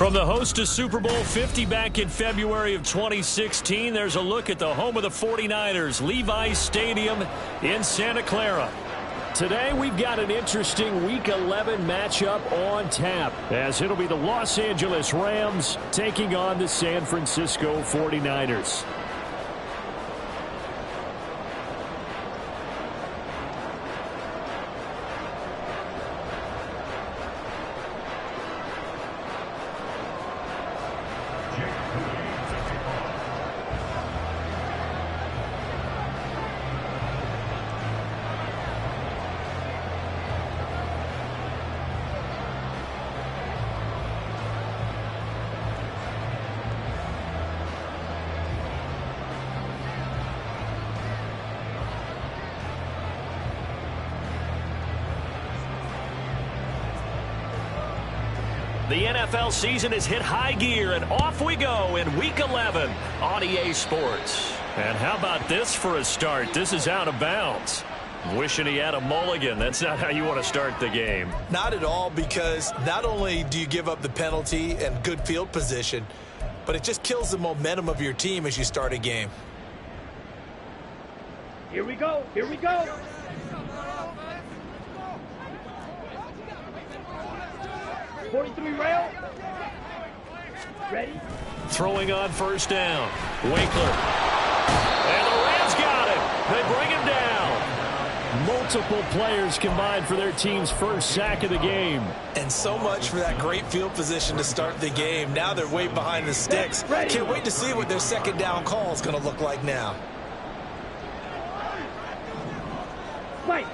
From the host to Super Bowl 50 back in February of 2016, there's a look at the home of the 49ers, Levi's Stadium in Santa Clara. Today we've got an interesting Week 11 matchup on tap, as it'll be the Los Angeles Rams taking on the San Francisco 49ers. The NFL season has hit high gear, and off we go in Week 11 on EA Sports. And how about this for a start? This is out of bounds. Wishing he had a mulligan. That's not how you want to start the game. Not at all, because not only do you give up the penalty and good field position, but it just kills the momentum of your team as you start a game. Here we go. Here we go. Rail. Ready? Throwing on first down. Winkler. And the Rams got him. They bring him down. Multiple players combined for their team's first sack of the game. And so much for that great field position to start the game. Now they're way behind the sticks. Can't wait to see what their second down call is going to look like now. White.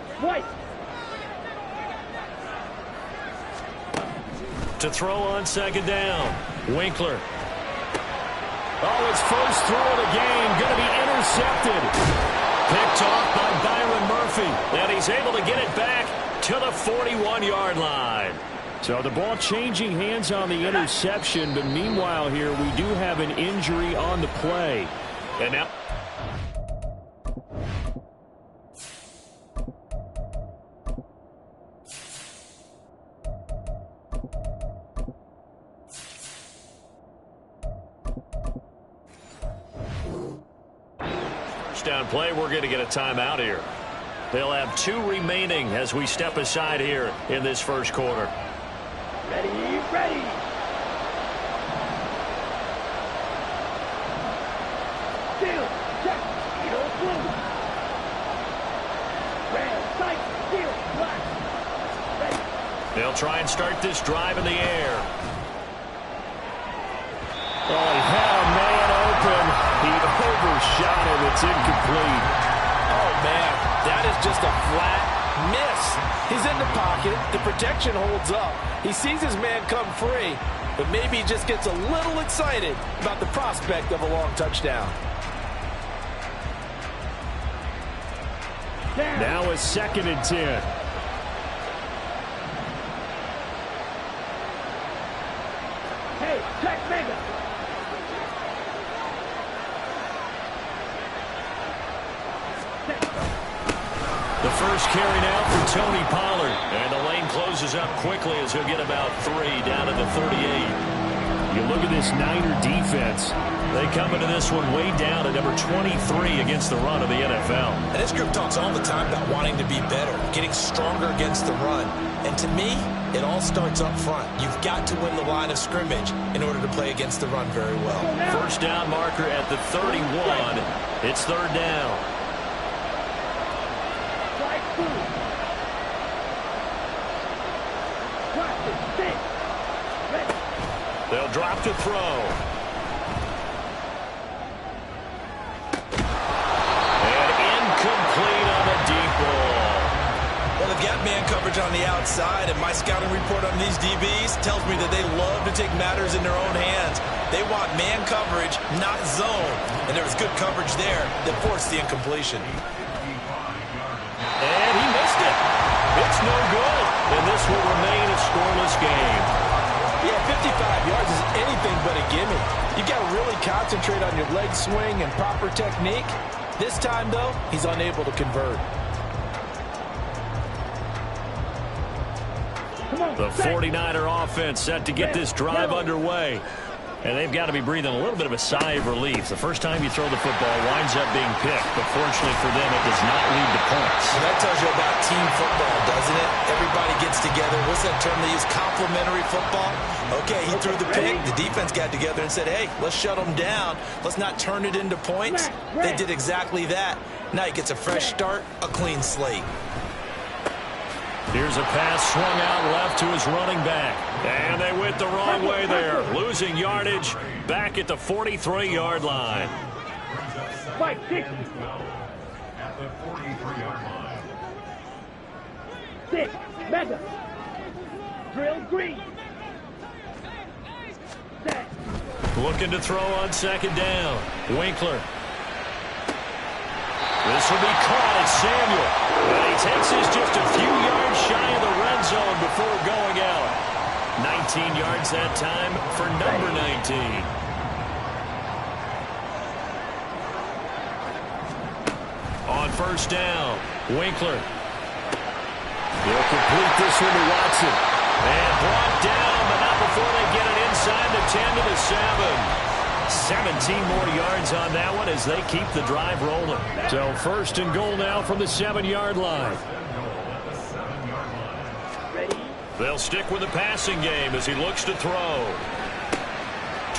To throw on second down. Winkler. Oh, his first throw of the game. Going to be intercepted. Picked off by Byron Murphy. And he's able to get it back to the 41-yard line. So the ball changing hands on the interception. But meanwhile here, we do have an injury on the play. And now... down play, we're going to get a timeout here. They'll have 2 remaining as we step aside here in this first quarter. Ready. Steal, check, blue. Red, sight, steal, black. Ready. They'll try and start this drive in the air. Oh, he had a man open. He overshot him. It's incomplete. Oh, man, that is just a flat miss. He's in the pocket. The protection holds up. He sees his man come free, but maybe he just gets a little excited about the prospect of a long touchdown. Now a 2nd and 10. Hey, check Mega. The first carry now for Tony Pollard. And the lane closes up quickly as he'll get about 3 down to the 38. You look at this Niner defense. They come into this one way down at number 23 against the run of the NFL. And this group talks all the time about wanting to be better, getting stronger against the run. And to me, it all starts up front. You've got to win the line of scrimmage in order to play against the run very well. First down marker at the 31. It's 3rd down. They'll drop to throw. And incomplete on the deep ball. Well, they've got man coverage on the outside, and my scouting report on these DBs tells me that they love to take matters in their own hands. They want man coverage, not zone. And there was good coverage there that forced the incompletion. And he missed it. It's no good. And this will remain a scoreless game. Yeah, 55 yards is anything but a gimme. You've got to really concentrate on your leg swing and proper technique. This time, though, he's unable to convert. Come on. The 49er offense set to get this drive underway. And they've got to be breathing a little bit of a sigh of relief. The first time you throw the football winds up being picked, but fortunately for them, it does not lead to points. Well, that tells you about team football, doesn't it? Everybody gets together. What's that term they use? Complementary football? Okay, he threw the pick. The defense got together and said, hey, let's shut them down. Let's not turn it into points. They did exactly that. Now he gets a fresh start, a clean slate. Here's a pass swung out left to his running back. And they went the wrong way there. Losing yardage back at the 43-yard line. 560. At the 43-yard line. 6. Mega. Drill green. Set. Looking to throw on second down. Winkler. This will be caught at Samuel. And he takes this just a few yards shy of the red zone before going out. 19 yards that time for number 19. On first down, Winkler. He'll complete this one to Watson. And brought down, but not before they get it inside the 10 to the 7. 17 more yards on that one as they keep the drive rolling. So first and goal now from the 7-yard line. They'll stick with the passing game as he looks to throw.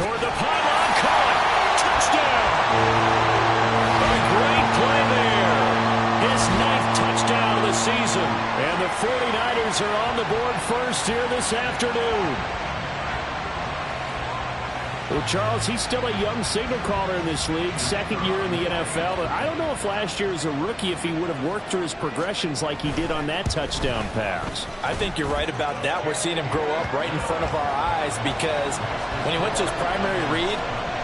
Toward the pylon, caught. Touchdown. A great play there. His 9th touchdown of the season. And the 49ers are on the board first here this afternoon. Well, Charles, he's still a young signal caller in this league, second year in the NFL. But I don't know if last year as a rookie, if he would have worked through his progressions like he did on that touchdown pass. I think you're right about that. We're seeing him grow up right in front of our eyes because when he went to his primary read,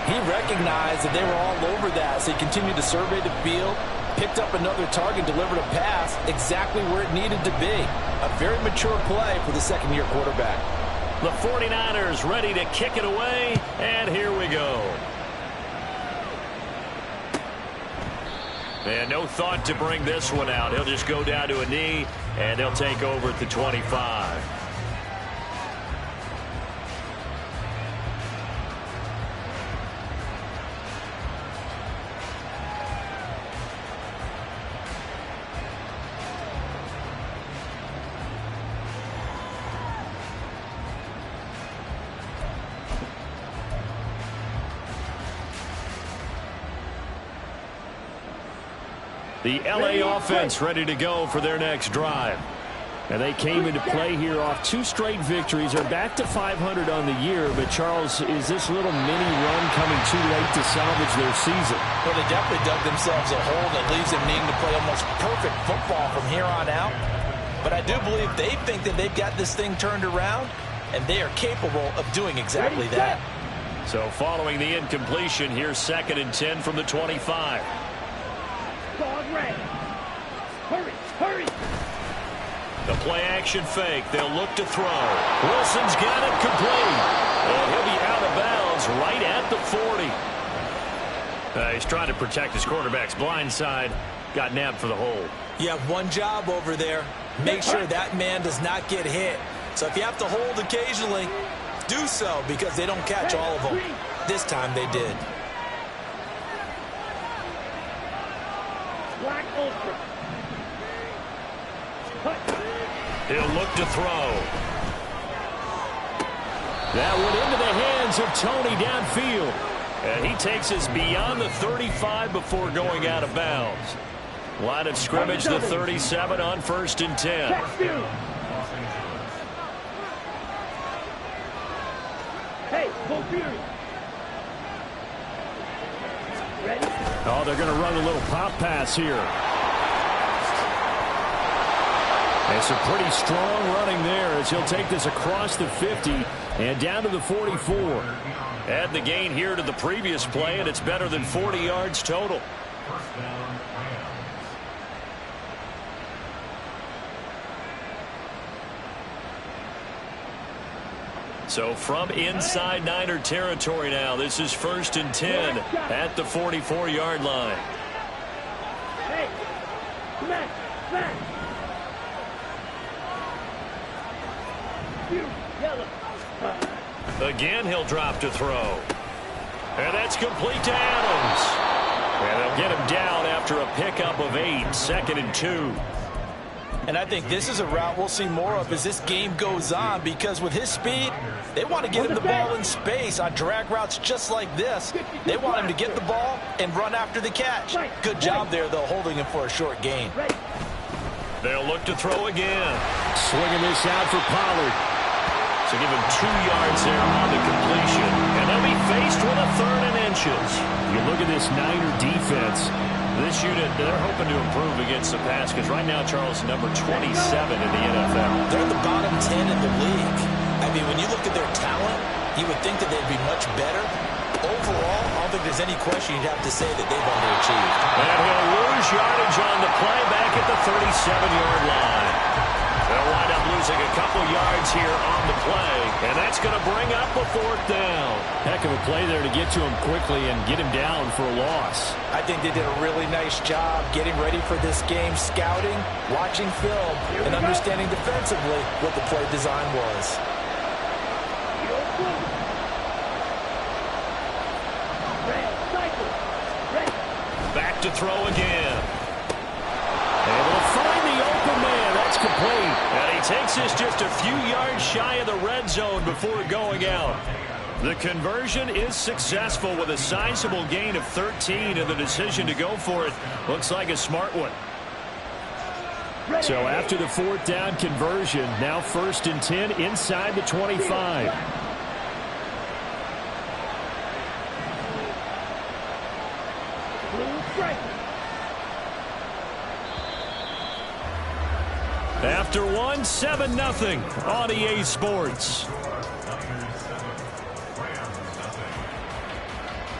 he recognized that they were all over that. So he continued to survey the field, picked up another target, delivered a pass exactly where it needed to be. A very mature play for the second-year quarterback. The 49ers ready to kick it away, and here we go. And no thought to bring this one out. He'll just go down to a knee, and they'll take over at the 25. The LA offense ready to go for their next drive. And they came into play here off 2 straight victories. They're back to 500 on the year. But, Charles, is this little mini run coming too late to salvage their season? Well, they definitely dug themselves a hole that leaves them needing to play almost perfect football from here on out. But I do believe they think that they've got this thing turned around, and they are capable of doing exactly that. So following the incompletion, here's 2nd and 10 from the 25. Dog red. Hurry, hurry. The play-action fake. They'll look to throw. Wilson's got it complete. And he'll be out of bounds right at the 40. He's trying to protect his quarterback's blind side. Got nabbed for the hold. You have one job over there. Make sure that man does not get hit. So if you have to hold occasionally, do so because they don't catch all of them. This time they did. Black Ultra. He'll look to throw. That one into the hands of Tony downfield. And he takes us beyond the 35 before going out of bounds. Line of scrimmage, the 37 on 1st and 10. Hey, full fury. Ready? Oh, they're going to run a little pop pass here. And some pretty strong running there as he'll take this across the 50 and down to the 44. Add the gain here to the previous play, and it's better than 40 yards total. So from inside Niner territory now, this is 1st and 10 at the 44-yard line. Hey, smash, smash. Again, he'll drop to throw. And that's complete to Adams. And they'll get him down after a pickup of 8, 2nd and 2. And I think this is a route we'll see more of as this game goes on, because with his speed, they want to get him the ball in space on drag routes just like this. They want him to get the ball and run after the catch. Good job there, though, holding him for a short gain. They'll look to throw again. Swinging this out for Pollard. So give him 2 yards there on the completion. And they'll be faced with a 3rd and inches. You look at this Niner defense. This unit, they're hoping to improve against the pass, because right now, Charles, number 27 in the NFL. They're at the bottom 10 in the league. I mean, when you look at their talent, you would think that they'd be much better. Overall, I don't think there's any question you'd have to say that they've underachieved. And he'll lose yardage on the play back at the 37-yard line. They'll wind up losing a couple yards here on the play, and that's going to bring up a 4th down. Heck of a play there to get to him quickly and get him down for a loss. I think they did a really nice job getting ready for this game, scouting, watching film, and understanding defensively what the play design was. Back to throw again. Able to find the open man. That's complete. And he takes this just a few yards shy of the red zone before going out. The conversion is successful with a sizable gain of 13, and the decision to go for it looks like a smart one. So after the 4th down conversion, now 1st and 10 inside the 25. After 1, 7-0 on EA Sports.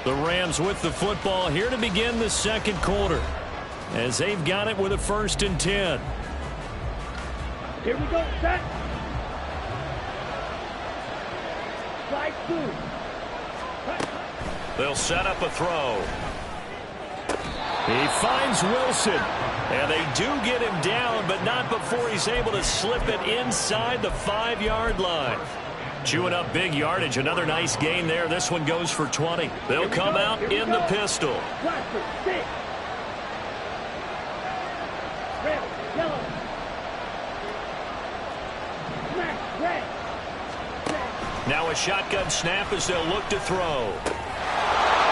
The Rams with the football here to begin the 2nd quarter, as they've got it with a 1st and 10. Here we go, set. Slide 2. They'll set up a throw. He finds Wilson, and they do get him down, but not before he's able to slip it inside the 5-yard line. Chewing up big yardage. Another nice gain there. This one goes for 20. They'll come out in the pistol. Now a shotgun snap as they'll look to throw.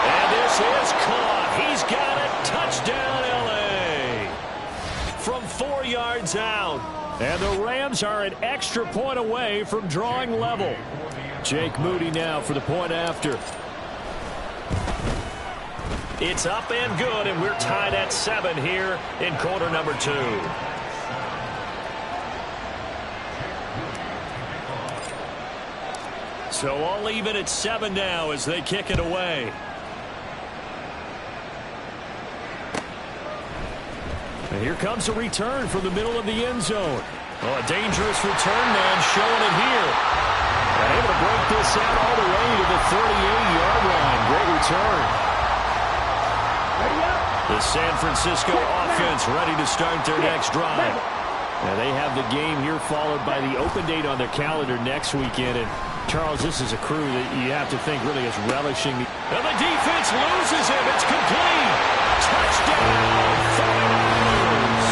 And this is caught. He's got it. Touchdown, L.A. From 4 yards out. And the Rams are an extra point away from drawing level. Jake Moody now for the point after. It's up and good, and we're tied at 7 here in quarter number 2. So all even at 7 now as they kick it away. And here comes a return from the middle of the end zone. Oh, a dangerous return man showing it here. And able to break this out all the way to the 38-yard line. Great return. The San Francisco offense ready to start their next drive. Now they have the game here followed by the open date on their calendar next weekend. And Charles, this is a crew that you have to think really is relishing. And the defense loses him. It's complete. Touchdown, 49ers.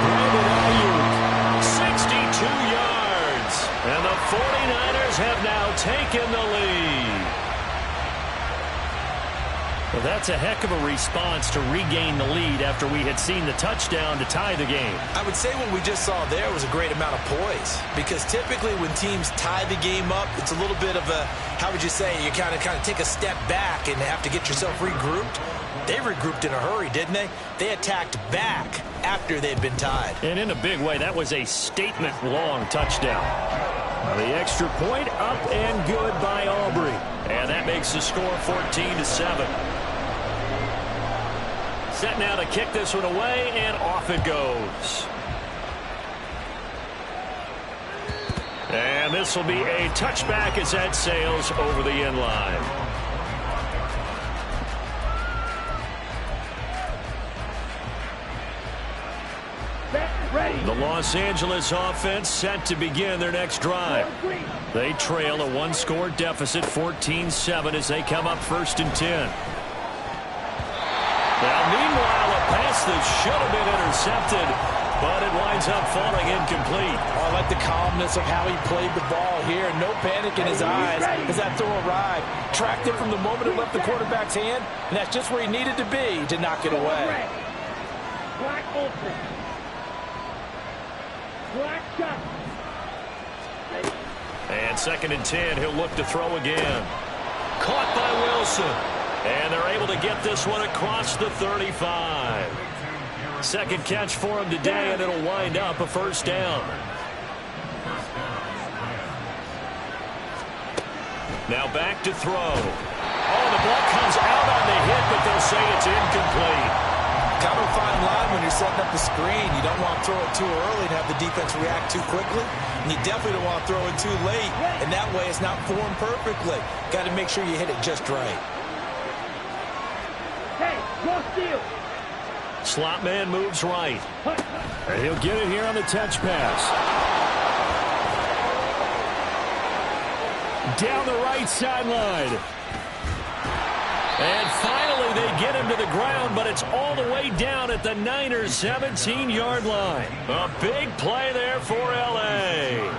Brandon Ayuk, 62 yards. And the 49ers have now taken the lead. Well, that's a heck of a response to regain the lead after we had seen the touchdown to tie the game. I would say what we just saw there was a great amount of poise, because typically when teams tie the game up, it's a little bit of a, how would you say, you kind of take a step back and have to get yourself regrouped. They regrouped in a hurry, didn't they? They attacked back after they'd been tied. And in a big way, that was a statement-long touchdown. The extra point up and good by Aubrey. And that makes the score 14-7. Set now to kick this one away, and off it goes. And this will be a touchback as that sails over the end line. Set, The Los Angeles offense set to begin their next drive. They trail a one-score deficit, 14-7, as they come up 1st and 10. Now, meanwhile, a pass that should have been intercepted, but it winds up falling incomplete. I like the calmness of how he played the ball here. No panic in his eyes as that throw arrived. Tracked it from the moment it left the quarterback's hand, and that's just where he needed to be to knock it away. Black open. Black shot. And 2nd and 10, he'll look to throw again. Caught by Wilson. And they're able to get this one across the 35. Second catch for him today, and it'll wind up a 1st down. Now back to throw. Oh, the ball comes out on the hit, but they'll say it's incomplete. Kind of a fine line when you're setting up the screen. You don't want to throw it too early and have the defense react too quickly. And you definitely don't want to throw it too late. And that way it's not formed perfectly. Got to make sure you hit it just right. Hey, cross field. Slot man moves right. And he'll get it here on the touch pass. Down the right sideline. And finally they get him to the ground, but it's all the way down at the Niners' 17-yard line. A big play there for L.A.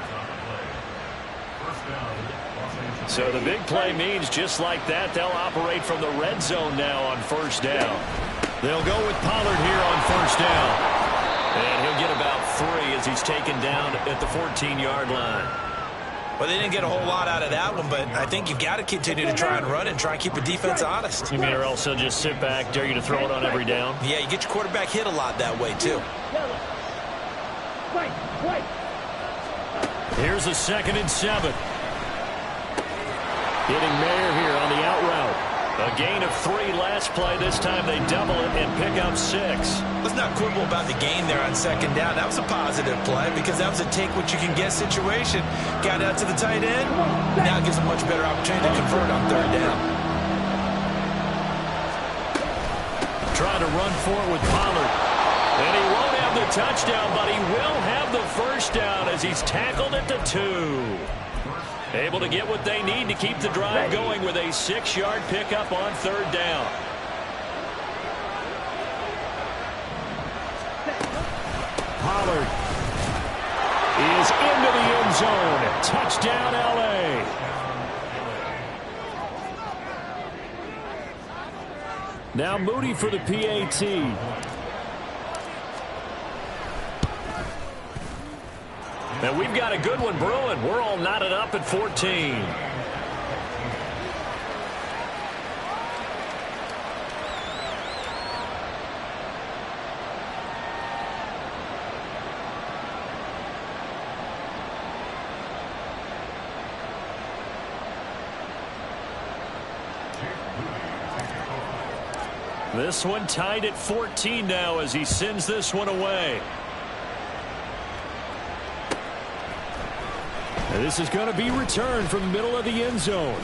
So the big play means just like that, they'll operate from the red zone now on 1st down. They'll go with Pollard here on 1st down. And he'll get about 3 as he's taken down at the 14-yard line. Well, they didn't get a whole lot out of that one, but I think you've got to continue to try and run and try and keep the defense honest. You mean or else they'll just sit back, dare you to throw it on every down? Yeah, you get your quarterback hit a lot that way, too. Here's a 2nd and 7. Hitting Mayer here on the out route. A gain of 3 last play. This time they double it and pick up 6. Let's not quibble about the gain there on 2nd down. That was a positive play because that was a take-what-you-can-get situation. Got out to the tight end. Now it gives a much better opportunity to convert on 3rd down. Trying to run for it with Pollard. And he won't have the touchdown, but he will have the 1st down as he's tackled at the 2. Able to get what they need to keep the drive going with a 6-yard pickup on 3rd down. Pollard is into the end zone. Touchdown, L.A. Now Moody for the PAT. And we've got a good one brewing. We're all knotted up at 14. This one tied at 14 now as he sends this one away. And this is going to be returned from the middle of the end zone.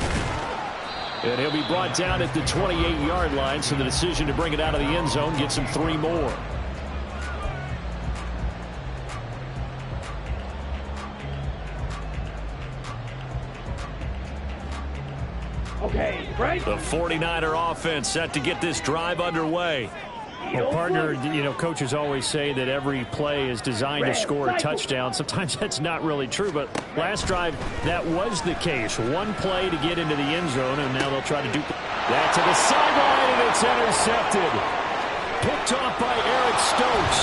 And he'll be brought down at the 28-yard line, so the decision to bring it out of the end zone gets him 3 more. Okay, right? The 49er offense set to get this drive underway. Well, partner, you know, coaches always say that every play is designed to score a touchdown. Sometimes that's not really true, but last drive, that was the case. One play to get into the end zone, and now they'll try to do that to the sideline, and it's intercepted. Picked off by Eric Stokes.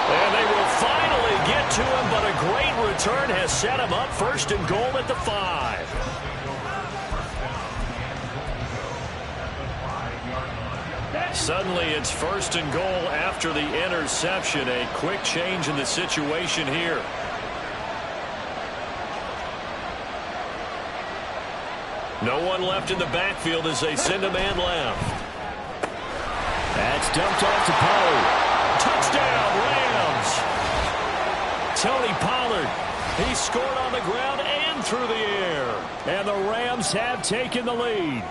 And they will finally get to him, but a great return has set him up 1st and goal at the 5. Suddenly it's 1st and goal after the interception. A quick change in the situation here. No one left in the backfield as they send a man left. That's dumped off to Pollard. Touchdown, Rams! Tony Pollard. He scored on the ground and through the air. And the Rams have taken the lead.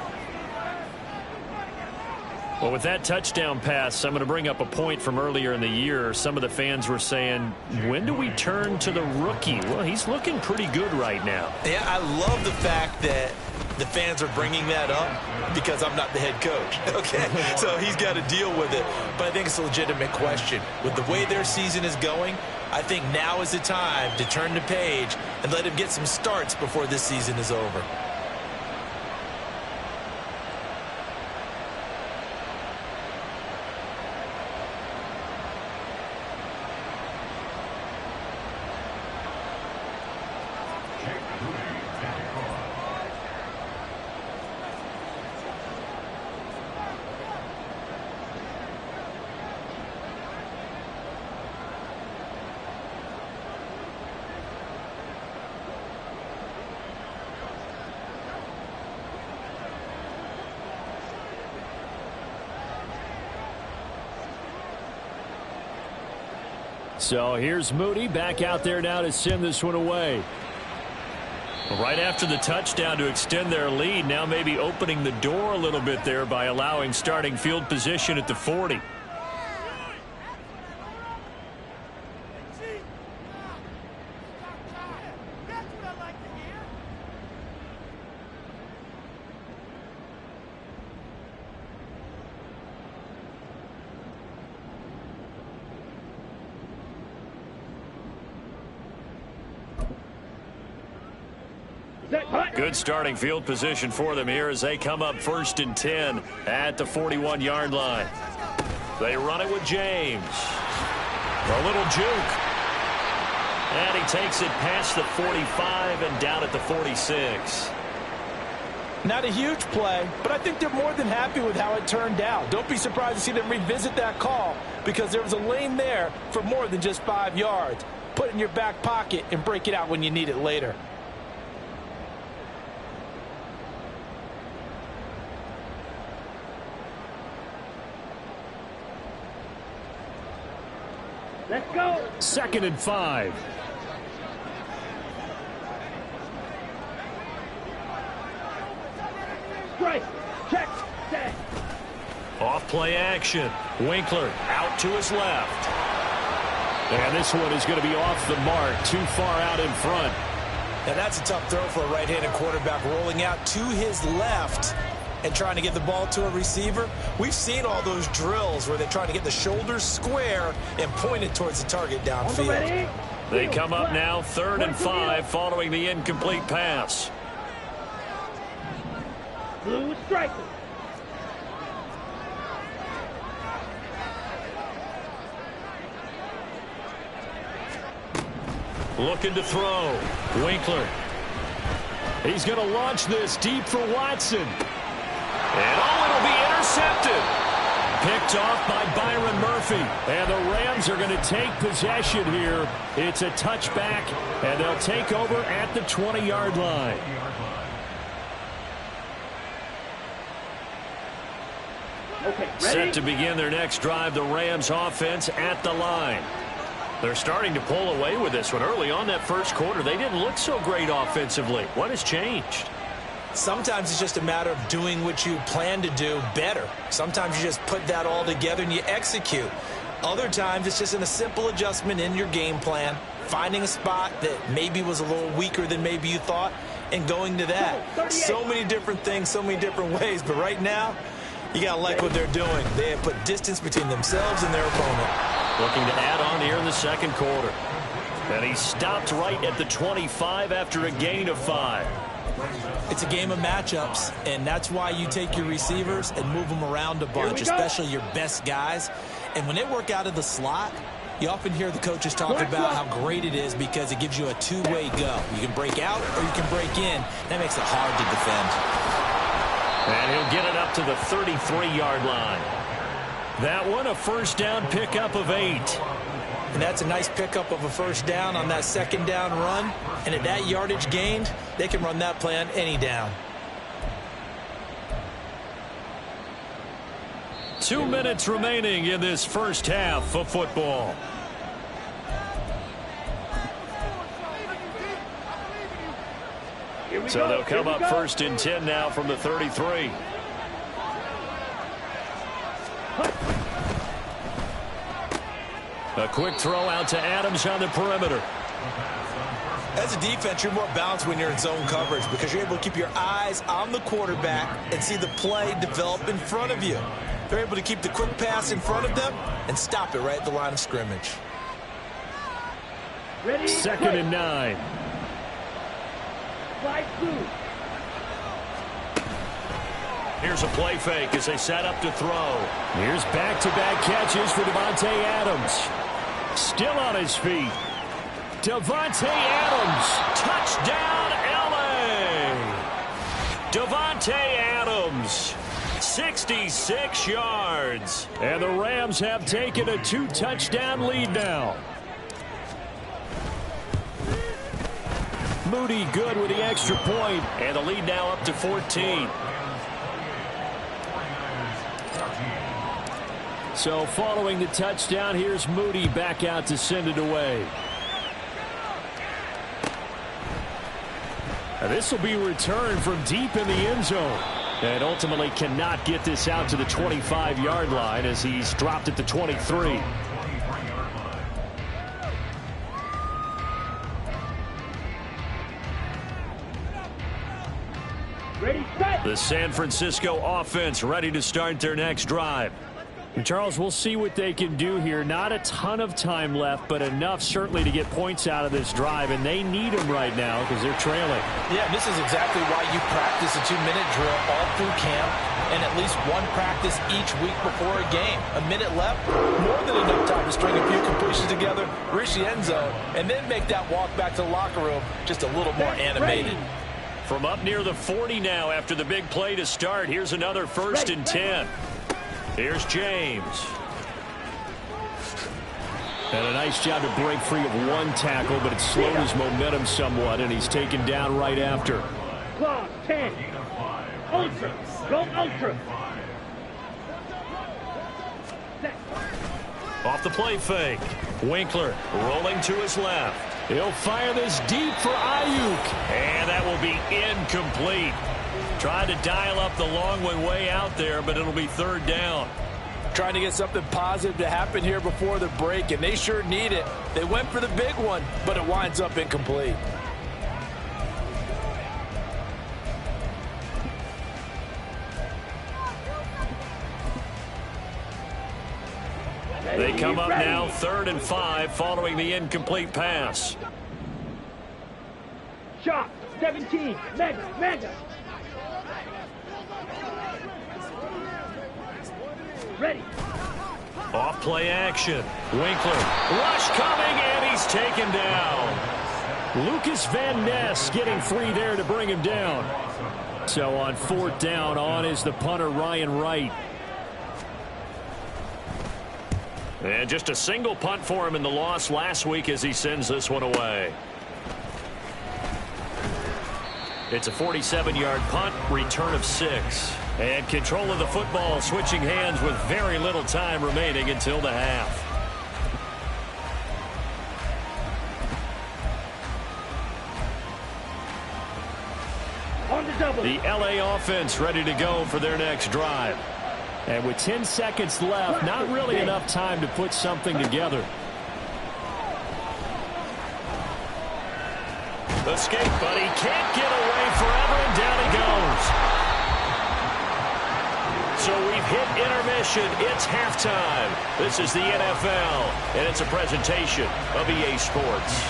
Well, with that touchdown pass, I'm going to bring up a point from earlier in the year. Some of the fans were saying, when do we turn to the rookie? Well, he's looking pretty good right now. Yeah, I love the fact that the fans are bringing that up because I'm not the head coach. Okay, so he's got to deal with it. But I think it's a legitimate question. With the way their season is going, I think now is the time to turn the page and let him get some starts before this season is over. So here's Moody back out there now to send this one away. Right after the touchdown to extend their lead, now maybe opening the door a little bit there by allowing starting field position at the 40. Good starting field position for them here as they come up 1st and 10 at the 41-yard line. They run it with James. A little juke. And he takes it past the 45 and down at the 46. Not a huge play, but I think they're more than happy with how it turned out. Don't be surprised to see them revisit that call because there was a lane there for more than just 5 yards. Put it in your back pocket and break it out when you need it later. Let's go. 2nd and 5. Strike. Check. Set. Off play action. Winkler out to his left. And this one is going to be off the mark, too far out in front. Now that's a tough throw for a right-handed quarterback, rolling out to his left and trying to get the ball to a receiver. We've seen all those drills where they're trying to get the shoulders square and point it towards the target downfield. They come up now 3rd and 5 following the incomplete pass. Blue striker. Looking to throw. Winkler. He's going to launch this deep for Watson. And it'll be intercepted. Picked off by Byron Murphy. And the Rams are going to take possession here. It's a touchback, and they'll take over at the 20-yard line. Okay, ready? Set to begin their next drive, the Rams offense at the line. They're starting to pull away with this one. Early on that first quarter, they didn't look so great offensively. What has changed? Sometimes it's just a matter of doing what you plan to do better. Sometimes you just put that all together and you execute. Other times it's just in a simple adjustment in your game plan, finding a spot that maybe was a little weaker than maybe you thought, and going to that. So many different things, so many different ways, but right now, you got to like what they're doing. They have put distance between themselves and their opponent. Looking to add on here in the second quarter. And he stopped right at the 25 after a gain of 5. It's a game of matchups, and that's why you take your receivers and move them around a bunch, especially your best guys. And when they work out of the slot, you often hear the coaches talk about how great it is because it gives you a two-way go. You can break out or you can break in. That makes it hard to defend. And he'll get it up to the 33-yard line. That one, a first down pickup of 8. And that's a nice pickup of a first down on that second down run. And at that yardage gained, they can run that play on any down. 2 minutes remaining in this first half of football. So they'll come up 1st and 10 now from the 33. A quick throw out to Adams on the perimeter. As a defense, you're more balanced when you're in zone coverage because you're able to keep your eyes on the quarterback and see the play develop in front of you. They're able to keep the quick pass in front of them and stop it right at the line of scrimmage. Ready, 2nd and 9. Slide through. Here's a play fake as they set up to throw. Here's back-to-back catches for Davante Adams. Still on his feet. Davante Adams. Touchdown, L.A. Davante Adams. 66 yards. And the Rams have taken a 2-touchdown lead now. Moody good with the extra point. And the lead now up to 14. So following the touchdown, here's Moody back out to send it away. This will be returned from deep in the end zone. And ultimately cannot get this out to the 25-yard line as he's dropped at the 23. Ready, set. The San Francisco offense ready to start their next drive. And Charles, we'll see what they can do here. Not a ton of time left, but enough certainly to get points out of this drive, and they need them right now because they're trailing. Yeah, this is exactly why you practice a 2-minute drill all through camp and at least one practice each week before a game. A minute left, more than enough time to string a few completions together, reach the end zone, and then make that walk back to the locker room just a little more animated. From up near the 40 now after the big play to start, here's another 1st and 10. Here's James. And a nice job to break free of one tackle, but it slowed his momentum somewhat, and he's taken down right after. Clock, 10. Ultra. Go ultra. Set. Off the play fake. Winkler rolling to his left. He'll fire this deep for Ayuk. And that will be incomplete. Tried to dial up the long one way out there, but it'll be 3rd down. Trying to get something positive to happen here before the break, and they sure need it. They went for the big one, but it winds up incomplete. They come up now 3rd and 5 following the incomplete pass. Shot, 17. Mega. Ready. Off play action. Winkler. Rush coming, and he's taken down. Lucas Van Ness getting free there to bring him down. So on 4th down, on is the punter, Ryan Wright. And just a single punt for him in the loss last week as he sends this one away. It's a 47-yard punt, return of 6. And control of the football switching hands with very little time remaining until the half. On the double. The LA offense ready to go for their next drive. And with 10 seconds left, not really enough time to put something together. Escape, but he can't get away forever, and down he goes. So we've hit intermission. It's halftime. This is the NFL, and it's a presentation of EA Sports.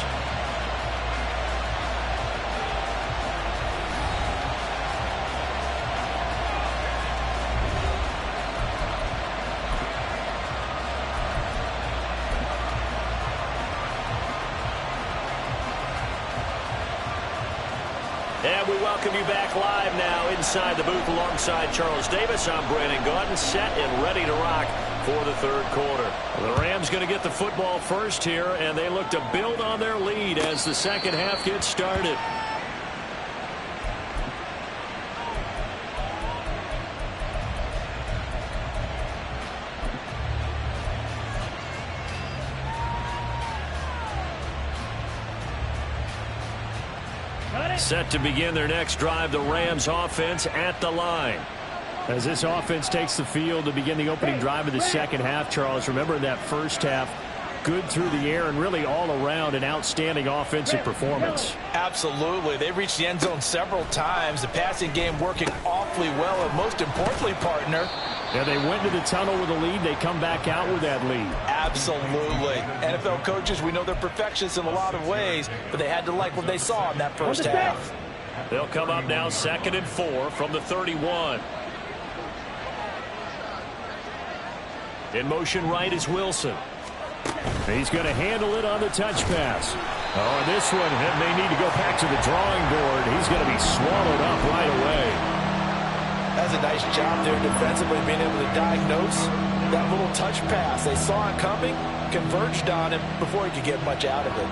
And we welcome you back live now inside the booth alongside Charles Davis. I'm Brandon Gaudin, set and ready to rock for the 3rd quarter. The Rams going to get the football first here, and they look to build on their lead as the 2nd half gets started. Set to begin their next drive, the Rams offense at the line. As this offense takes the field to begin the opening drive of the 2nd half, Charles, remember in that 1st half, good through the air and really all around an outstanding offensive performance. Absolutely. They reached the end zone several times. The passing game working awfully well, and most importantly, partner, yeah, they went to the tunnel with a lead. They come back out with that lead. Absolutely. NFL coaches, we know they're perfectionists in a lot of ways, but they had to like what they saw in that first half. They'll come up now 2nd and 4 from the 31. In motion right is Wilson. He's going to handle it on the touch pass. Oh, this one, they need to go back to the drawing board. He's going to be swallowed up right away. That's a nice job there defensively, being able to diagnose that little touch pass. They saw it coming, converged on him before he could get much out of it.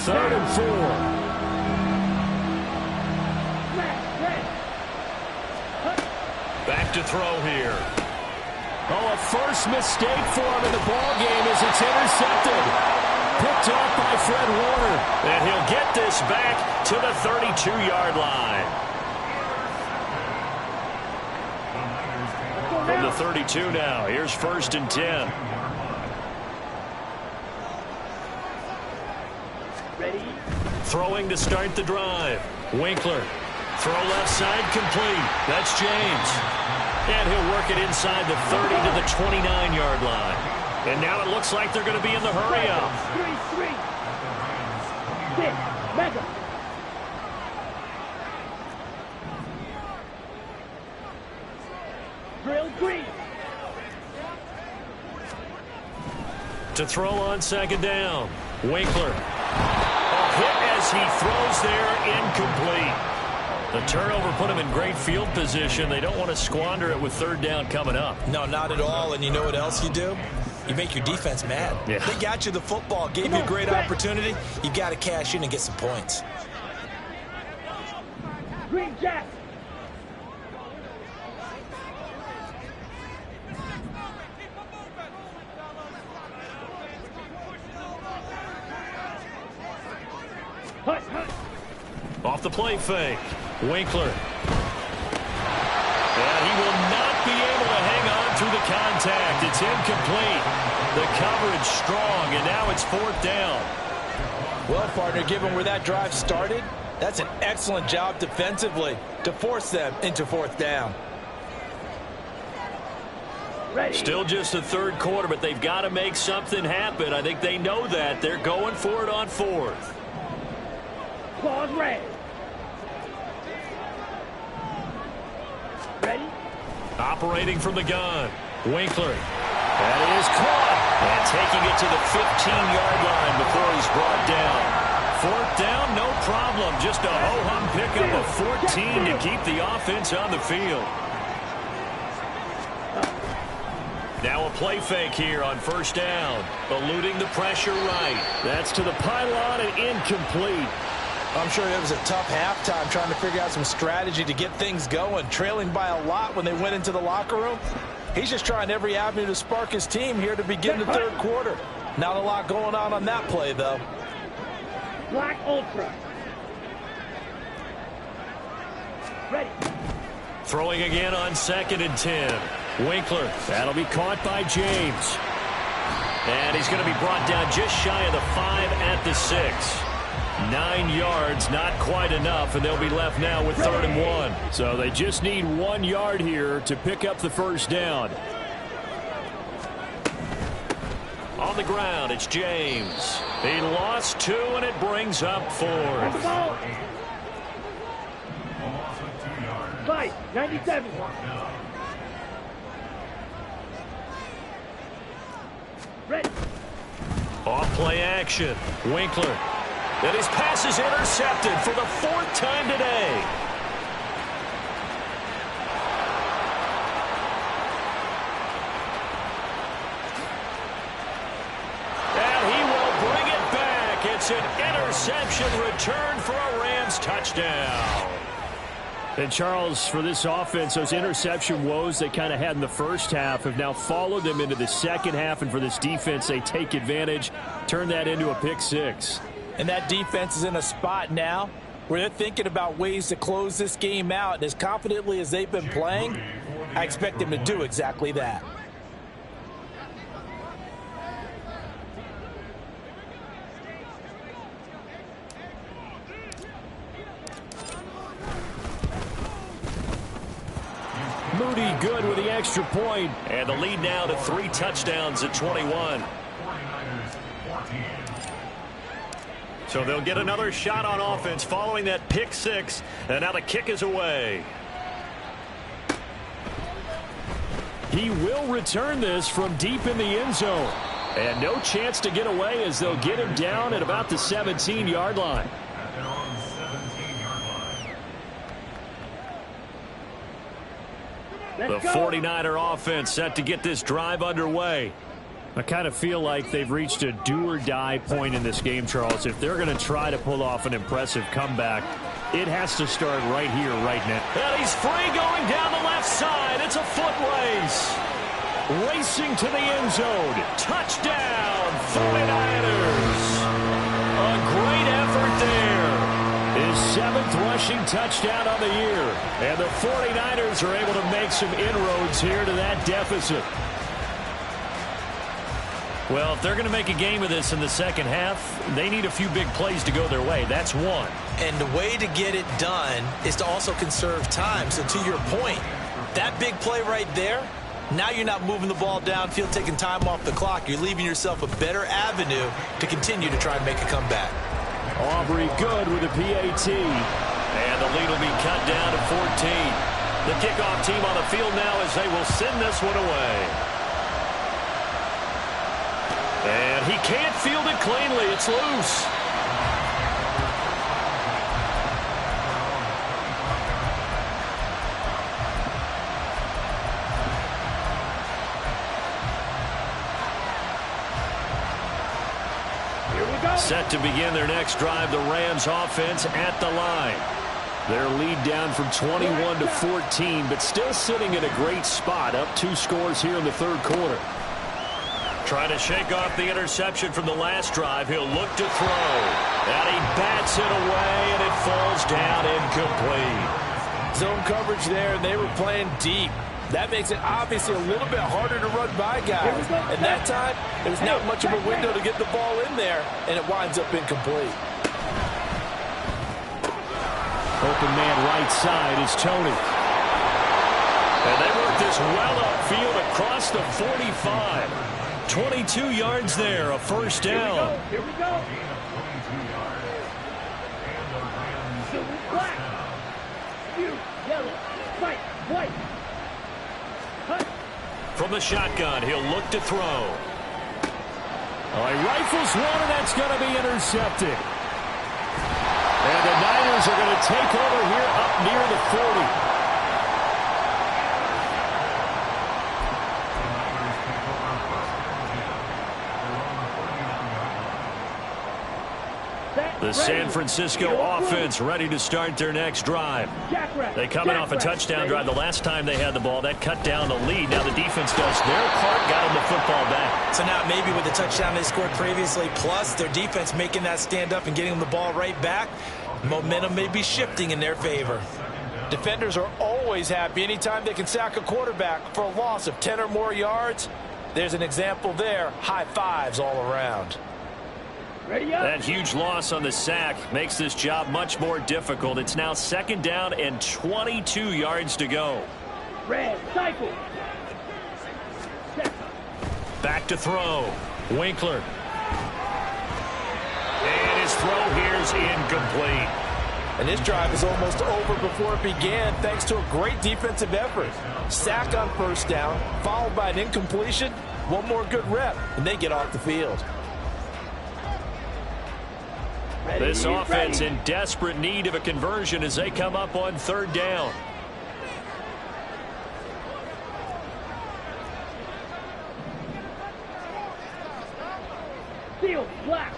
3rd and 4. Back to throw here. Oh, a first mistake for him in the ball game as it's intercepted. Picked off by Fred Warner. And he'll get this back to the 32-yard line. From the 32 now, here's 1st and 10. Ready? Throwing to start the drive. Winkler. Throw left side complete. That's James. And he'll work it inside the 30 to the 29-yard line. And now it looks like they're going to be in the hurry up. 3, 6, Mega. Drill green. To throw on 2nd down. Winkler. A hit as he throws there, incomplete. The turnover put him in great field position. They don't want to squander it with 3rd down coming up. No, not at all. And you know what else you do? You make your defense mad. Yeah. They got you the football, gave you a great opportunity. You got to cash in and get some points. Green Jack. Hut, hut. Off the play fake. Winkler. And he will not be able to hang on through the contact. It's incomplete. The coverage strong, and now it's 4th down. Well, partner, given where that drive started, that's an excellent job defensively to force them into 4th down. Ready. Still just the 3rd quarter, but they've got to make something happen. I think they know that. They're going for it on 4th. Claws red. Ready? Operating from the gun. Winkler. That is caught. And taking it to the 15-yard line before he's brought down. 4th down, no problem. Just a ho-hum pickup of 14 to keep the offense on the field. Now a play fake here on 1st down. Eluding the pressure right. That's to the pylon and incomplete. I'm sure it was a tough halftime trying to figure out some strategy to get things going, trailing by a lot when they went into the locker room. He's just trying every avenue to spark his team here to begin the 3rd quarter. Not a lot going on that play, though. Black Ultra. Ready. Throwing again on 2nd and 10. Winkler. That'll be caught by James. And he's going to be brought down just shy of the 5 at the 6. 9 yards, not quite enough, and they'll be left now with 3rd and 1. So they just need 1 yard here to pick up the 1st down. On the ground, it's James. He lost 2, and it brings up 4th. Ball. 5, 97. Ready. Off play action. Winkler. And his pass is intercepted for the 4th time today. And he will bring it back. It's an interception return for a Rams touchdown. And Charles, for this offense, those interception woes they kind of had in the first half have now followed them into the second half. And for this defense, they take advantage, turn that into a pick 6. And that defense is in a spot now where they're thinking about ways to close this game out. And as confidently as they've been playing, I expect them to do exactly that. Moody good with the extra point. And the lead now to 3 touchdowns at 21. So they'll get another shot on offense following that pick 6. And now the kick is away. He will return this from deep in the end zone. And no chance to get away as they'll get him down at about the 17-yard line. The 49er offense set to get this drive underway. I kind of feel like they've reached a do-or-die point in this game, Charles. If they're going to try to pull off an impressive comeback, it has to start right here, right now. And he's free going down the left side. It's a foot race. Racing to the end zone. Touchdown, 49ers. A great effort there. His 7th rushing touchdown on the year. And the 49ers are able to make some inroads here to that deficit. Well, if they're going to make a game of this in the second half, they need a few big plays to go their way. That's one. And the way to get it done is to also conserve time. So to your point, that big play right there, now you're not moving the ball downfield, taking time off the clock. You're leaving yourself a better avenue to continue to try and make a comeback. Aubrey good with a PAT. And the lead will be cut down to 14. The kickoff team on the field now as they will send this one away. And he can't field it cleanly. It's loose. Here we go. Set to begin their next drive, the Rams offense at the line. Their lead down from 21 to 14, but still sitting in a great spot, up 2 scores here in the third quarter. Trying to shake off the interception from the last drive. He'll look to throw. And he bats it away, and it falls down incomplete. Zone coverage there, and they were playing deep. That makes it obviously a little bit harder to run by guys. And that time, there was not much of a window to get the ball in there, and it winds up incomplete. Open man right side is Tony. And they work this well upfield across the 45. 22 yards there, a first down. Here we go. Silver, black. You, yellow, white, white. Cut. From the shotgun, he'll look to throw. He rifles one, and that's going to be intercepted. And the Niners are going to take over here up near the 40. The San Francisco offense ready to start their next drive. They coming off a touchdown drive the last time they had the ball. That cut down the lead. Now the defense does their part, got them the football back. So now maybe with the touchdown they scored previously, plus their defense making that stand up and getting them the ball right back, momentum may be shifting in their favor. Defenders are always happy anytime they can sack a quarterback for a loss of 10 or more yards. There's an example there. High fives all around. That huge loss on the sack makes this job much more difficult. It's now 2nd down and 22 yards to go. Red, cycle. Back to throw. Winkler. And his throw here's incomplete. And this drive is almost over before it began thanks to a great defensive effort. Sack on first down, followed by an incompletion. One more good rep, and they get off the field. This offense in desperate need of a conversion as they come up on 3rd down. Field, black.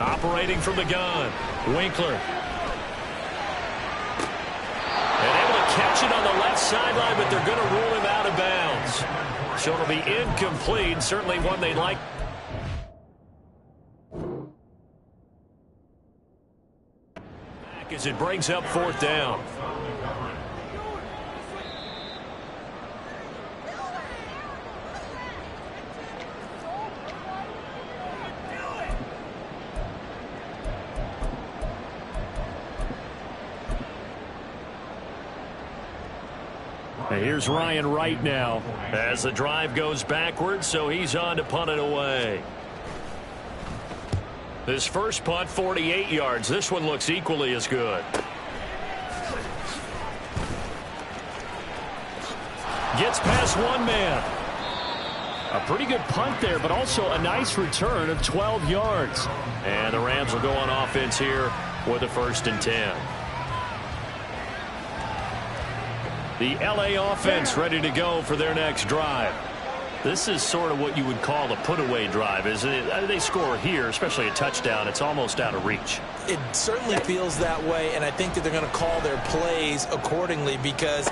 Operating from the gun, Winkler. And able to catch it on the left sideline, but they're going to rule him out of bounds. So it'll be incomplete, certainly one they'd like. As it brings up 4th down. And here's Ryan Wright now as the drive goes backwards, so he's on to punt it away. This first punt, 48 yards. This one looks equally as good. Gets past one man. A pretty good punt there, but also a nice return of 12 yards. And the Rams will go on offense here with a 1st and 10. The LA offense ready to go for their next drive. This is sort of what you would call a put-away drive, isn't it? They score here, especially a touchdown. It's almost out of reach. It certainly feels that way, and I think that they're going to call their plays accordingly, because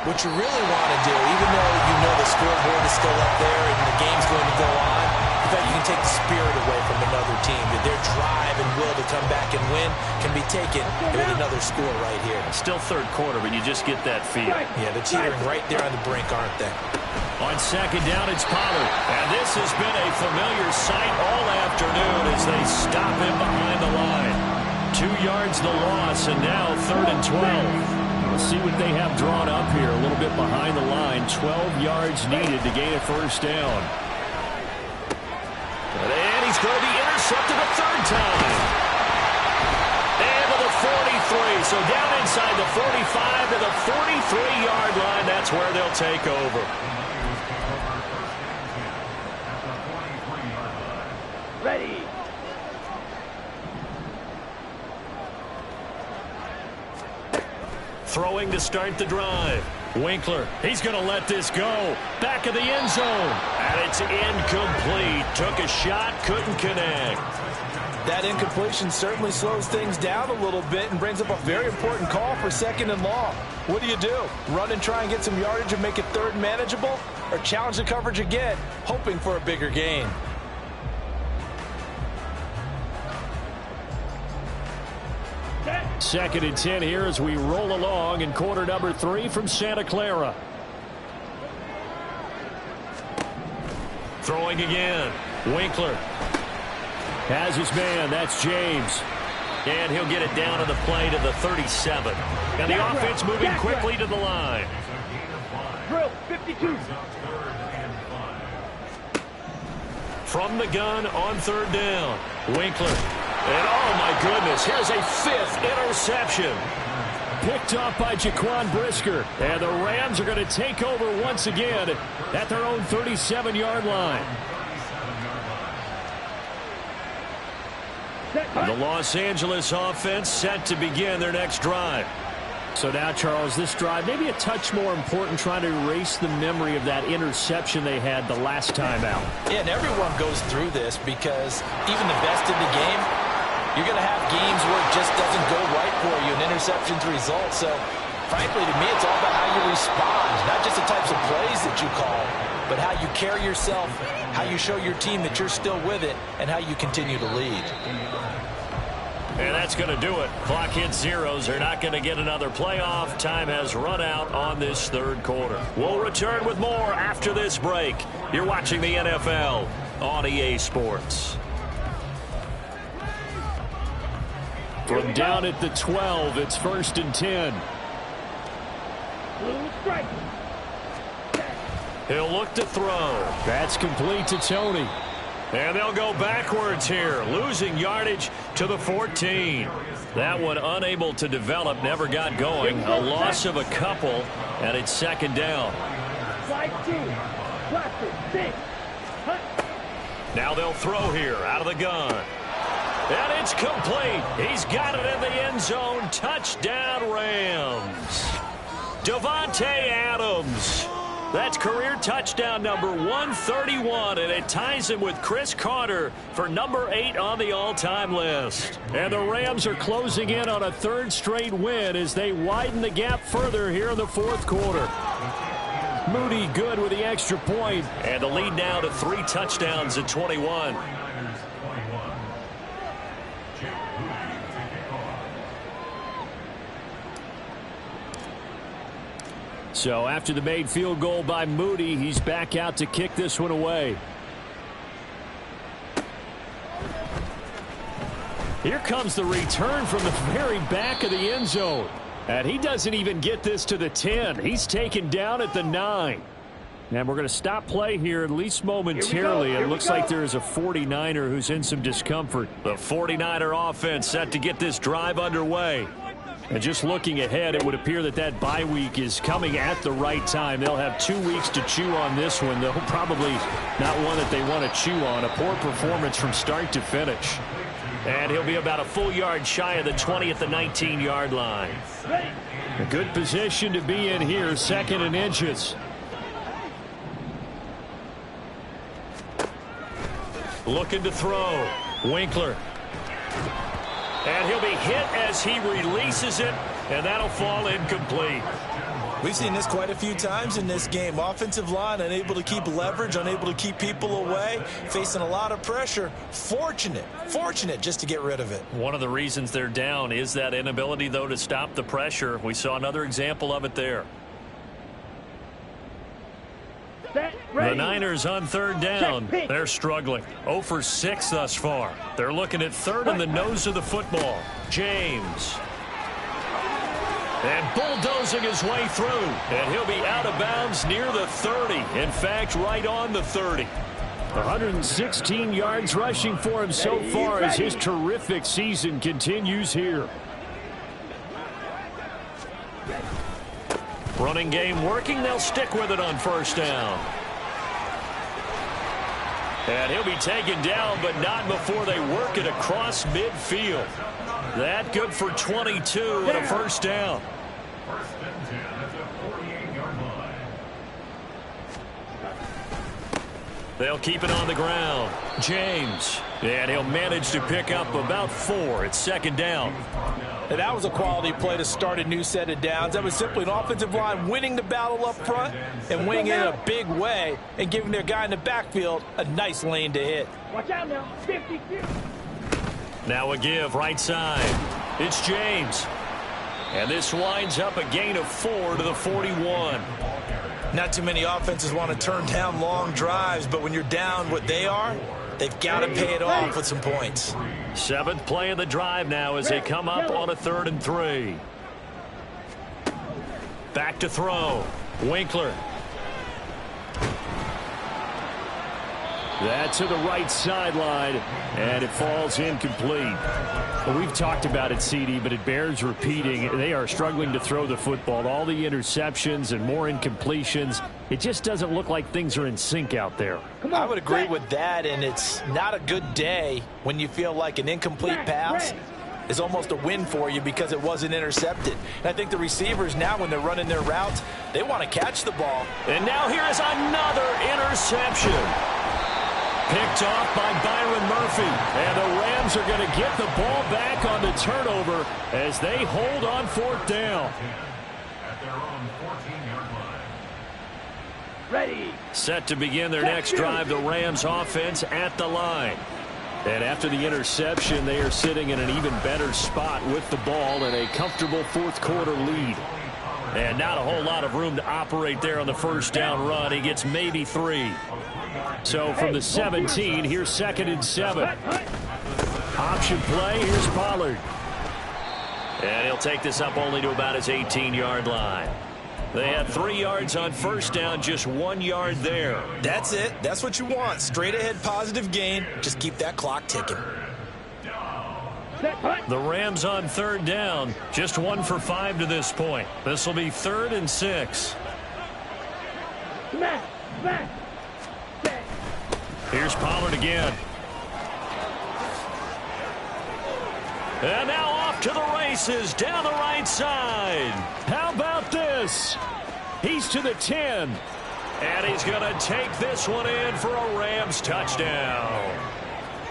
what you really want to do, even though you know the scoreboard is still up there and the game's going to go on, in fact, you can take the spirit away from another team. That their drive and will to come back and win can be taken with another score right here. Still third quarter, but you just get that feel. Yeah, they're teetering right there on the brink, aren't they? On 2nd down, it's Pollard. And this has been a familiar sight all afternoon as they stop him behind the line. 2 yards the loss, and now 3rd and 12. We'll see what they have drawn up here. A little bit behind the line. 12 yards needed to gain a 1st down. And he's going to be intercepted a 3rd time. And to the 43. So down inside the 45 to the 43-yard line. That's where they'll take over. Ready. Throwing to start the drive. Winkler, he's going to let this go. Back of the end zone. And it's incomplete. Took a shot, couldn't connect. That incompletion certainly slows things down a little bit and brings up a very important call for 2nd and long. What do? Run and try and get some yardage and make it 3rd manageable? Or challenge the coverage again, hoping for a bigger gain? Second and 10 here as we roll along in quarter number 3 from Santa Clara. Throwing again. Winkler has his man. That's James. And he'll get it down on the play to the 37. And the offense moving quickly to the line. Drill 52. From the gun on 3rd down. Winkler. And oh my goodness, here's a 5th interception. Picked off by Jaquan Brisker. And the Rams are going to take over once again at their own 37-yard line. And the Los Angeles offense set to begin their next drive. So now, Charles, this drive maybe a touch more important, trying to erase the memory of that interception they had the last time out. Yeah, and everyone goes through this because even the best in the game, you're going to have games where it just doesn't go right for you, and interceptions result. So, frankly, to me, it's all about how you respond, not just the types of plays that you call, but how you carry yourself, how you show your team that you're still with it, and how you continue to lead. And that's going to do it. Clock hits zeros. They're not going to get another playoff. Time has run out on this 3rd quarter. We'll return with more after this break. You're watching the NFL on EA Sports. From down at the 12, it's 1st and 10. Blue strike. He'll look to throw. That's complete to Tony. And they'll go backwards here, losing yardage to the 14. That one unable to develop, never got going. A loss of a couple, and it's 2nd down. Slide 2. Blaster. 6. Hut. Now they'll throw here out of the gun. And it's complete. He's got it in the end zone. Touchdown, Rams. Davante Adams. That's career touchdown number 131, and it ties him with Chris Carter for number 8 on the all-time list. And the Rams are closing in on a 3rd straight win as they widen the gap further here in the 4th quarter. Moody good with the extra point, and the lead now to 3 touchdowns at 21. So after the made field goal by Moody, he's back out to kick this one away. Here comes the return from the very back of the end zone. And he doesn't even get this to the 10. He's taken down at the 9. And we're going to stop play here, at least momentarily. It looks like there is a 49er who's in some discomfort. The 49er offense set to get this drive underway. And just looking ahead, it would appear that that bye week is coming at the right time. They'll have 2 weeks to chew on this one. They'll probably not one that they want to chew on. A poor performance from start to finish. And he'll be about a full yard shy of the 20 at the 19-yard line. A good position to be in here, 2nd and inches. Looking to throw. Winkler. And he'll be hit as he releases it, and that'll fall incomplete. We've seen this quite a few times in this game. Offensive line unable to keep leverage, unable to keep people away, facing a lot of pressure. Fortunate just to get rid of it. One of the reasons they're down is that inability, though, to stop the pressure. We saw another example of it there. The Niners on 3rd down. They're struggling. 0 for 6 thus far. They're looking at 3rd on the nose of the football. James. And bulldozing his way through. And he'll be out of bounds near the 30. In fact, right on the 30. 116 yards rushing for him so far as his terrific season continues here. Running game working. They'll stick with it on 1st down. And he'll be taken down, but not before they work it across midfield. That good for 22 and a 1st down. 1st and 10 at the 48-yard line. They'll keep it on the ground. James. And he'll manage to pick up about 4 at 2nd down. And that was a quality play to start a new set of downs. That was simply an offensive line winning the battle up front and winning it in a big way and giving their guy in the backfield a nice lane to hit. Watch out now. 50. Now a give right side. It's James. And this winds up a gain of 4 to the 41. Not too many offenses want to turn down long drives, but when you're down what they are, they've got to pay it off with some points. 7th play of the drive now as they come up on a 3rd and 3. Back to throw. Winkler. That to the right sideline, and it falls incomplete. Well, we've talked about it, CD, but it bears repeating. They are struggling to throw the football. All the interceptions and more incompletions. It just doesn't look like things are in sync out there. I would agree with that, and it's not a good day when you feel like an incomplete pass is almost a win for you because it wasn't intercepted. And I think the receivers now, when they're running their routes, they want to catch the ball. And now here is another interception. Picked off by Byron Murphy. And the Rams are going to get the ball back on the turnover as they hold on 4th down. At their own 14-yard line. Ready. Set to begin their next drive, the Rams offense at the line. And after the interception, they are sitting in an even better spot with the ball and a comfortable 4th quarter lead. And not a whole lot of room to operate there on the 1st down run. He gets maybe 3. So from the 17, here's 2nd and 7. Option play, here's Pollard. And he'll take this up only to about his 18-yard line. They had 3 yards on 1st down, just 1 yard there. That's it. That's what you want. Straight ahead positive gain. Just keep that clock ticking. The Rams on 3rd down, just 1 for 5 to this point. This will be 3rd and 6. Here's Pollard again. And now off to the races down the right side. How about this? He's to the 10. And he's going to take this one in for a Rams touchdown.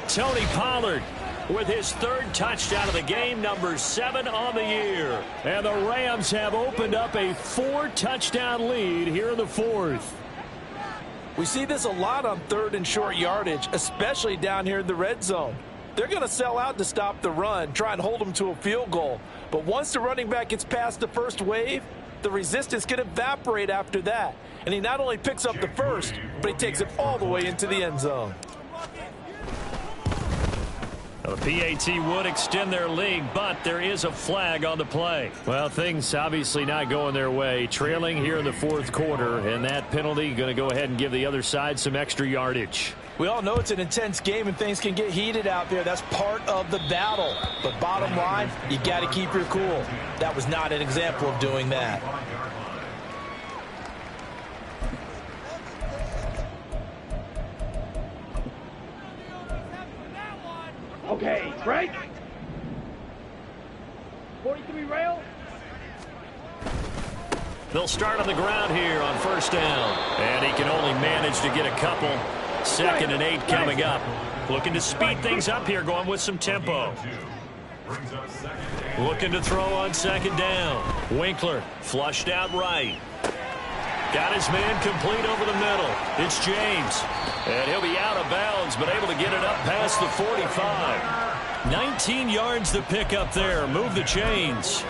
Tony Pollard with his 3rd touchdown of the game, number 7 on the year. And the Rams have opened up a 4-touchdown lead here in the 4th. We see this a lot on 3rd and short yardage, especially down here in the red zone. They're going to sell out to stop the run, try and hold them to a field goal. But once the running back gets past the first wave, the resistance can evaporate after that. And he not only picks up the 1st, but he takes it all the way into the end zone. The PAT would extend their lead, but there is a flag on the play. Well, things obviously not going their way. Trailing here in the fourth quarter, and that penalty going to go ahead and give the other side some extra yardage. We all know it's an intense game and things can get heated out there. That's part of the battle. But bottom line, you got to keep your cool. That was not an example of doing that. Okay, break. 43 rail. They'll start on the ground here on first down. And he can only manage to get a couple. 2nd and 8 coming up. Looking to speed things up here, going with some tempo. Looking to throw on 2nd down. Winkler flushed out right. Got his man complete over the middle. It's James. And he'll be out of bounds, but able to get it up past the 45. 19 yards to pick up there. Move the chains.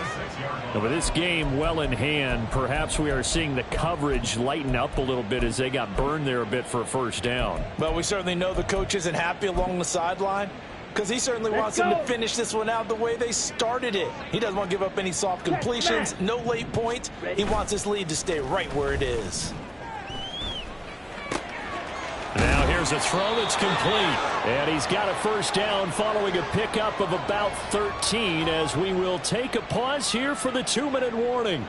And with this game well in hand, perhaps we are seeing the coverage lighten up a little bit as they got burned there a bit for a first down. Well, we certainly know the coach isn't happy along the sideline because he certainly wants them to finish this one out the way they started it. He doesn't want to give up any soft completions, no late points. He wants this lead to stay right where it is. Now here's a throw that's complete. And he's got a first down following a pickup of about 13 as we will take a pause here for the 2-minute warning.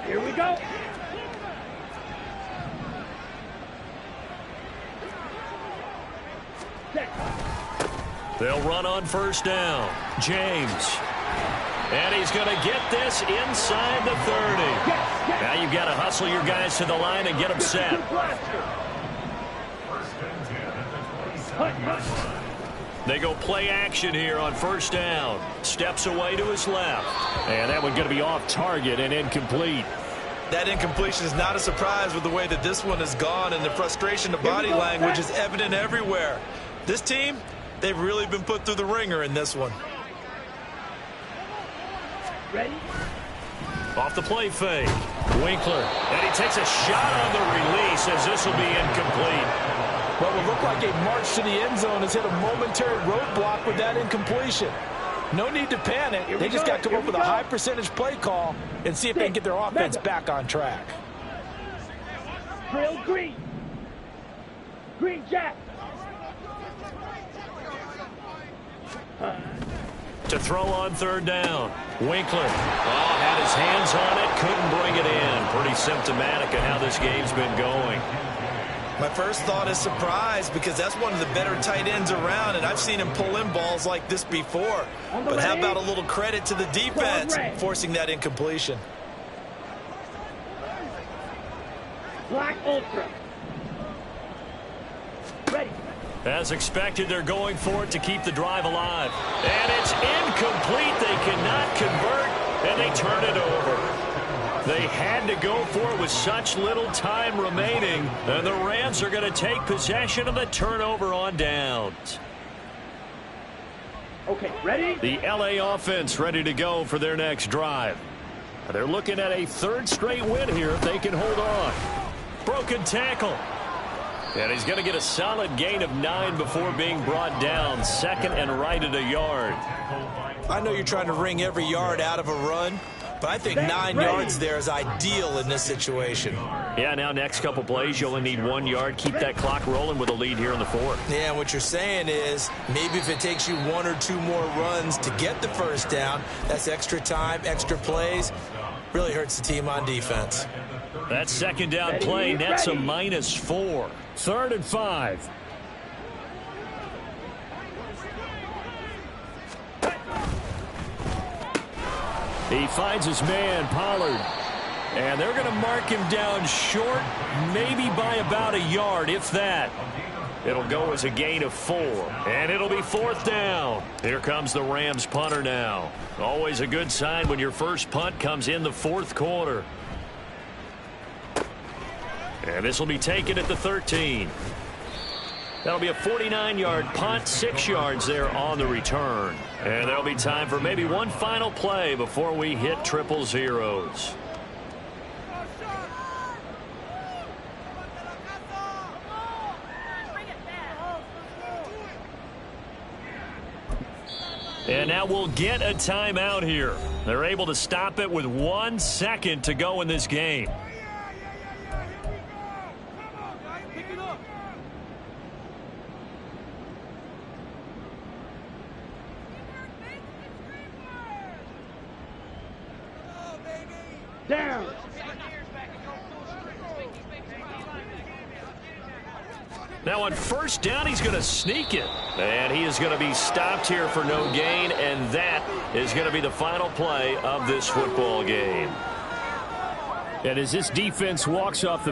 Here we go. They'll run on first down. James. And he's going to get this inside the 30. Now you've got to hustle your guys to the line and get them set. They go play action here on first down. Steps away to his left. And that one's going to be off target and incomplete. That incompletion is not a surprise with the way that this one has gone, and the frustration, the body language is evident everywhere. This team, they've really been put through the ringer in this one. Ready? Off the play fake. Winkler. And he takes a shot on the release as this will be incomplete. What will look like a march to the end zone has hit a momentary roadblock with that incompletion. No need to panic. They just got to come up with a high percentage play call and see if they can get their offense back on track. Drill green. Green jack. To throw on third down. Winkler. Oh, had his hands on it. Couldn't bring it in. Pretty symptomatic of how this game's been going. My first thought is surprise because that's one of the better tight ends around, and I've seen him pull in balls like this before. But how about a little credit to the defense forcing that incompletion? Black ultra. Ready. As expected, they're going for it to keep the drive alive. And it's incomplete. They cannot convert, and they turn it over. They had to go for it with such little time remaining, and the Rams are going to take possession of the turnover on downs. Okay, ready? The LA offense ready to go for their next drive. They're looking at a third straight win here if they can hold on. Broken tackle. And he's going to get a solid gain of 9 before being brought down. 2nd and right at a yard. I know you're trying to wring every yard out of a run, but I think 9 yards there is ideal in this situation. Yeah, now next couple plays, you only need 1 yard. Keep that clock rolling with a lead here in the 4th. Yeah, and what you're saying is maybe if it takes you 1 or 2 more runs to get the first down, that's extra time, extra plays. Really hurts the team on defense. That 2nd down play, that's a -4. 3rd and 5. He finds his man, Pollard. And they're going to mark him down short, maybe by about a yard, if that. It'll go as a gain of 4. And it'll be 4th down. Here comes the Rams punter now. Always a good sign when your first punt comes in the 4th quarter. And this will be taken at the 13. That'll be a 49-yard punt, 6 yards there on the return. And there'll be time for maybe one final play before we hit triple zeros. And now we'll get a timeout here. They're able to stop it with 1 second to go in this game. Down. Now on first down, he's going to sneak it. And he is going to be stopped here for no gain, and that is going to be the final play of this football game. And as this defense walks off the